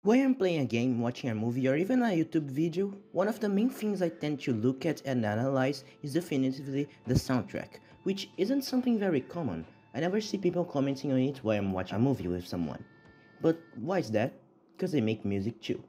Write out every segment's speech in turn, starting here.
When I'm playing a game, watching a movie, or even a YouTube video, one of the main things I tend to look at and analyze is definitively the soundtrack, which isn't something very common. I never see people commenting on it while I'm watching a movie with someone. But why is that? Because they make music too.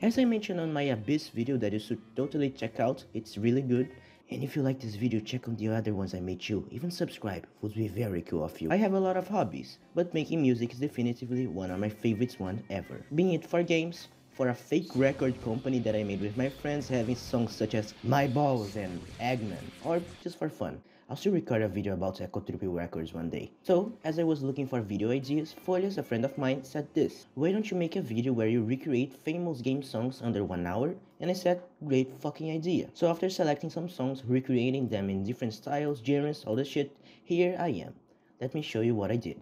As I mentioned on my Abyss video that you should totally check out, it's really good. And if you like this video, check out the other ones I made too. Even subscribe, would be very cool of you. I have a lot of hobbies, but making music is definitively one of my favorites one ever. Being it for games, for a fake record company that I made with my friends, having songs such as My Balls and Eggman, or just for fun. I'll still record a video about Echo Triple Records one day. So, as I was looking for video ideas, Folias, a friend of mine, said this: why don't you make a video where you recreate famous game songs under 1 hour? And I said, great fucking idea. So after selecting some songs, recreating them in different styles, genres, all the shit, here I am. Let me show you what I did.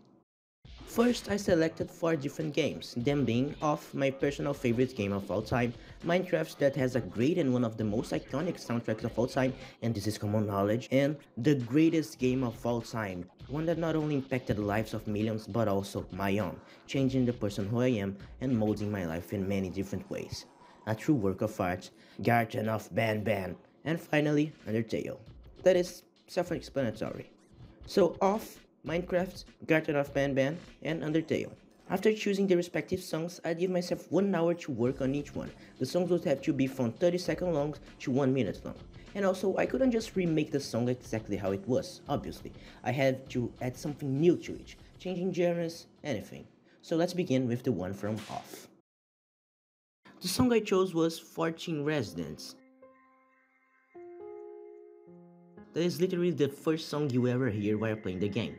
First, I selected 4 different games, them being off my personal favorite game of all time, Minecraft, that has a great and one of the most iconic soundtracks of all time, and this is common knowledge, and the greatest game of all time, one that not only impacted the lives of millions but also my own, changing the person who I am and molding my life in many different ways. A true work of art, Garten of Banban, and finally, Undertale. That is self-explanatory. So off, Minecraft, Garten of Banban, and Undertale. After choosing the respective songs, I give myself 1 hour to work on each one. The songs would have to be from 30-second long to 1 minute long. And also, I couldn't just remake the song exactly how it was, obviously. I had to add something new to it, changing genres, anything. So let's begin with the one from Off. The song I chose was 14 Residents. That is literally the first song you ever hear while playing the game.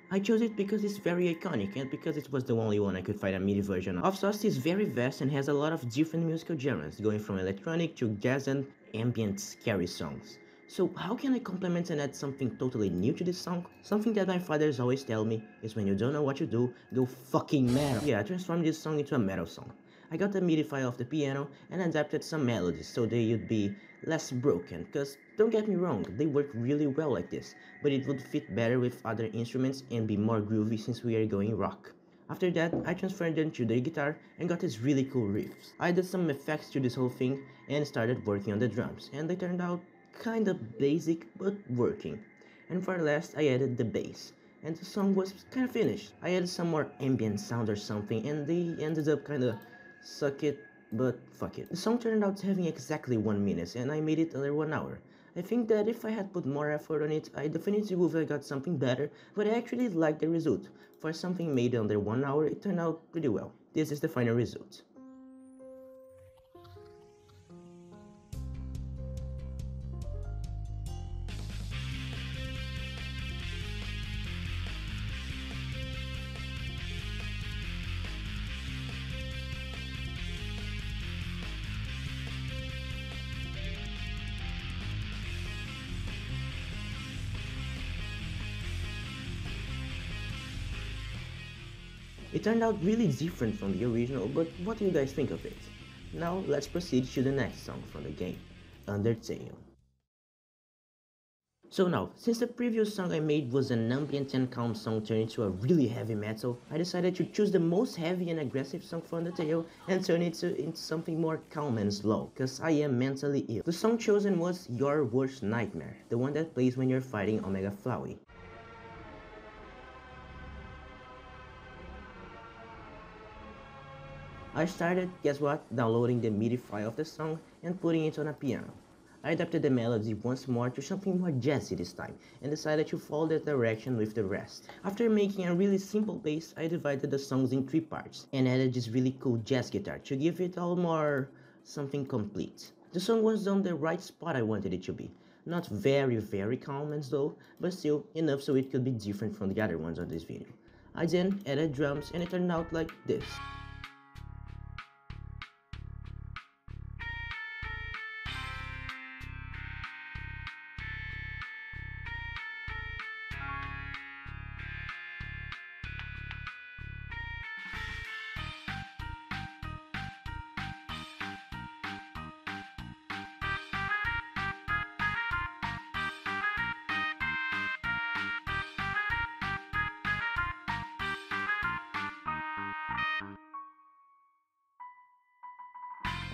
I chose it because it's very iconic and because it was the only one I could find a MIDI version of. Sauce is very vast and has a lot of different musical genres, going from electronic to jazz and ambient scary songs. So how can I complement and add something totally new to this song? Something that my fathers always tell me is when you don't know what you do, go fucking metal. Yeah, I transformed this song into a metal song. I got the MIDI file of the piano and adapted some melodies so they would be less broken, cause don't get me wrong, they work really well like this, but it would fit better with other instruments and be more groovy since we are going rock. After that, I transferred them to the guitar and got these really cool riffs. I did some effects to this whole thing and started working on the drums, and they turned out kinda basic but working. And for last, I added the bass, and the song was kinda finished. I added some more ambient sound or something, and they ended up kinda suck it, but fuck it. The song turned out having exactly 1 minute and I made it under 1 hour. I think that if I had put more effort on it, I definitely would have got something better, but I actually liked the result. For something made under 1 hour, it turned out pretty well. This is the final result. It turned out really different from the original, but what do you guys think of it? Now let's proceed to the next song from the game, Undertale. So now, since the previous song I made was an ambient and calm song turned into a really heavy metal, I decided to choose the most heavy and aggressive song for Undertale and turn it into something more calm and slow, cause I am mentally ill. The song chosen was Your Worst Nightmare, the one that plays when you're fighting Omega Flowey. I started, guess what, downloading the MIDI file of the song and putting it on a piano. I adapted the melody once more to something more jazzy this time and decided to follow that direction with the rest. After making a really simple bass, I divided the songs in 3 parts and added this really cool jazz guitar to give it all more something complete. The song was on the right spot I wanted it to be. Not very calm and slow, but still enough so it could be different from the other ones on this video. I then added drums and it turned out like this.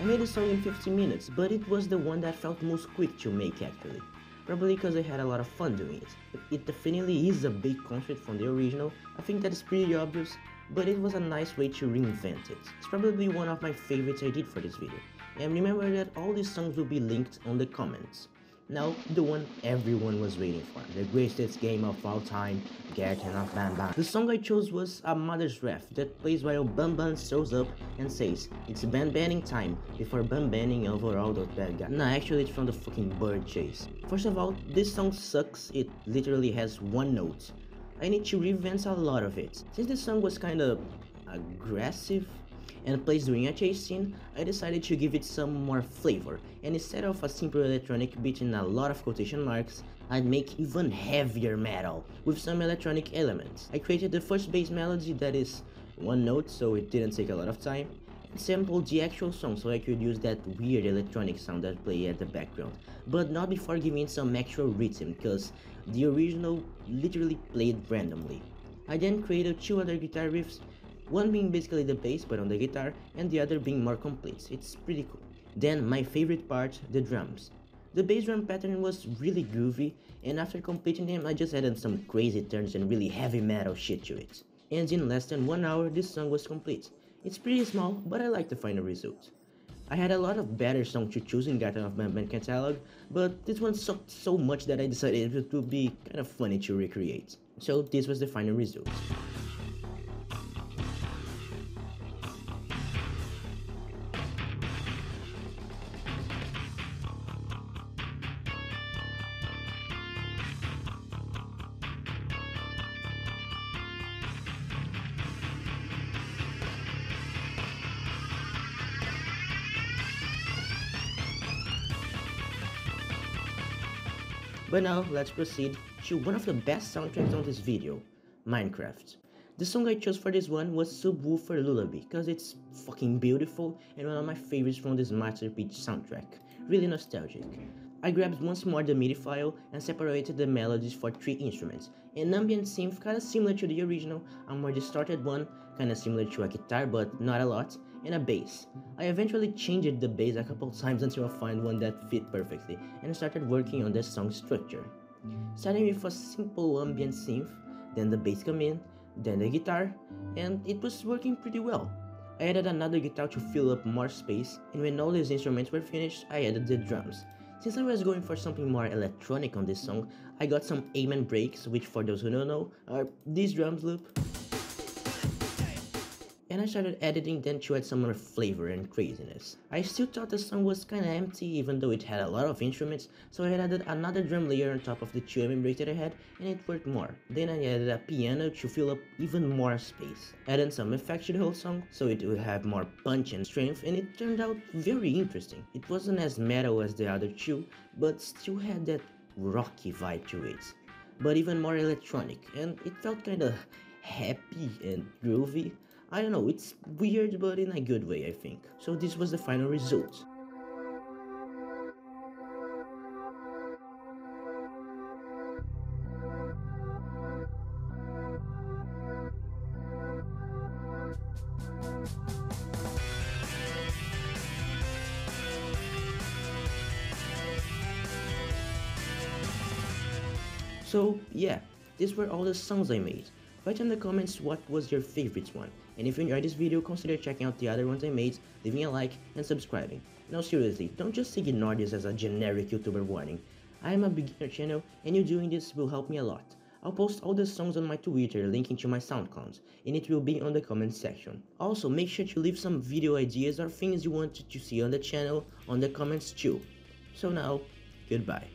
I made the song in 15 minutes, but it was the one that felt most quick to make actually. Probably because I had a lot of fun doing it. It definitely is a big contrast from the original, I think that is pretty obvious, but it was a nice way to reinvent it. It's probably one of my favorites I did for this video, and remember that all these songs will be linked on the comments. Now, the one everyone was waiting for, the greatest game of all time, Garten of Banban. The song I chose was A Mother's Wrath that plays while Banban shows up and says, "It's Banbaning time," before Banbaning over all those bad guys. Nah, actually it's from the fucking bird chase. First of all, this song sucks, it literally has one note. I need to revamp a lot of it. Since the song was kinda aggressive and plays during a chase scene, I decided to give it some more flavor, and instead of a simple electronic beat in a lot of quotation marks, I'd make even heavier metal with some electronic elements. I created the first bass melody that is one note, so it didn't take a lot of time, and sampled the actual song so I could use that weird electronic sound that play at the background, but not before giving it some actual rhythm, cause the original literally played randomly. I then created two other guitar riffs, one being basically the bass but on the guitar, and the other being more complete. It's pretty cool. Then my favorite part, the drums. The bass drum pattern was really groovy, and after completing them I just added some crazy turns and really heavy metal shit to it. And in less than 1 hour this song was complete. It's pretty small, but I like the final result. I had a lot of better songs to choose in Garten of Banban catalog, but this one sucked so much that I decided it would be kind of funny to recreate. So this was the final result. But now, let's proceed to one of the best soundtracks on this video, Minecraft. The song I chose for this one was Subwoofer Lullaby, cause it's fucking beautiful and one of my favorites from this masterpiece soundtrack, really nostalgic. I grabbed once more the MIDI file and separated the melodies for 3 instruments, an ambient synth kinda similar to the original, a more distorted one, kinda similar to a guitar but not a lot, and a bass. I eventually changed the bass a couple times until I found one that fit perfectly and started working on the song structure. Starting with a simple ambient synth, then the bass come in, then the guitar, and it was working pretty well. I added another guitar to fill up more space, and when all these instruments were finished, I added the drums. Since I was going for something more electronic on this song, I got some amen breaks, which for those who don't know, are this drums loop. And I started editing them to add some more flavor and craziness. I still thought the song was kinda empty even though it had a lot of instruments, so I added another drum layer on top of the 2 amen breaks that I had, and it worked more. Then I added a piano to fill up even more space. Added some effects to the whole song, so it would have more punch and strength, and it turned out very interesting. It wasn't as metal as the other 2, but still had that rocky vibe to it, but even more electronic, and it felt kinda happy and groovy. I don't know, it's weird but in a good way I think. So this was the final result. So yeah, these were all the songs I made. Write in the comments what was your favorite one, and if you enjoyed this video, consider checking out the other ones I made, leaving a like, and subscribing. No, seriously, don't just ignore this as a generic YouTuber warning. I am a beginner channel, and you doing this will help me a lot. I'll post all the songs on my Twitter linking to my SoundCloud, and it will be on the comments section. Also, make sure to leave some video ideas or things you want to see on the channel on the comments too. So now, goodbye.